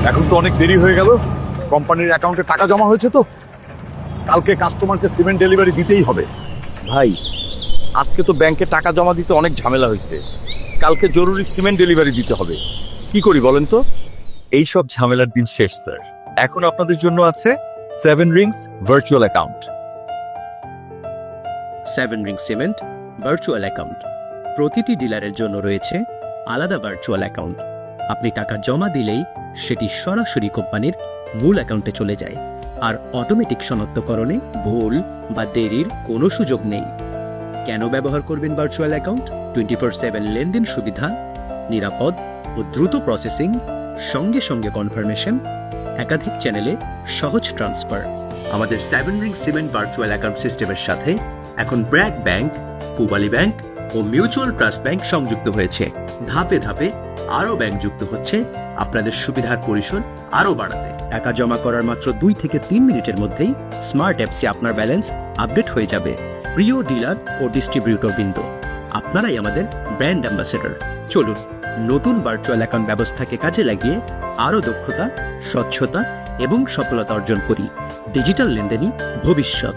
এখন তো অনেক দেরি হয়ে গেল। কোম্পানির অ্যাকাউন্টে টাকা জমা হয়েছে তো, কালকে কাস্টমারকে সিমেন্ট ডেলিভারি দিতেই হবে। ভাই, আজকে তো ব্যাংকে টাকা জমা দিতে অনেক ঝামেলা হয়েছে, কালকে জরুরি সিমেন্ট ডেলিভারি দিতে হবে। কি করি বলেন তো? এই সব ঝামেলার দিন শেষ স্যার। এখন আপনাদের জন্য আছে 7 Rings virtual account. 7 ring cement virtual account. প্রতিটি ডিলারের জন্য রয়েছে আলাদা ভার্চুয়াল অ্যাকাউন্ট। আপনি টাকা জমা দিলেই সেটি সরাসরি কোম্পানির মূল অ্যাকাউন্টে চলে যায়, আর অটোমেটিক শনাক্তকরণে ভুল বা দেরির কোনো সুযোগ নেই। কেন ব্যবহার করবেন ভার্চুয়াল অ্যাকাউন্ট? 24/7 লেনদেন সুবিধা, নিরাপদ ও দ্রুত প্রসেসিং, সঙ্গে সঙ্গে কনফার্মেশন, একাধিক চ্যানেলে সহজ ট্রান্সফার। আমাদের 7 রিং সিমেন্ট ভার্চুয়াল অ্যাকাউন্ট সিস্টেমের সাথে এখন ব্র্যাক ব্যাংক, পূবালী ব্যাংক ও মিউচুয়াল ট্রাস্ট ব্যাংক সংযুক্ত হয়েছে। ধাপে ধাপে আরও ব্যাংক যুক্ত হচ্ছে আপনাদের সুবিধার পরিসর আরও বাড়াতে। টাকা জমা করার মাত্র 2 থেকে 3 মিনিটের মধ্যেই স্মার্ট অ্যাপসে আপনার ব্যালেন্স আপডেট হয়ে যাবে। প্রিয় ডিলার ও ডিস্ট্রিবিউটর বৃন্দ, আপনারাই আমাদের ব্র্যান্ড অ্যাম্বাসেডর। চলুন নতুন ভার্চুয়াল অ্যাকাউন্ট ব্যবস্থাকে কাজে লাগিয়ে আরও দক্ষতা, স্বচ্ছতা এবং সফলতা অর্জন করি। ডিজিটাল লেনদেনই ভবিষ্যৎ।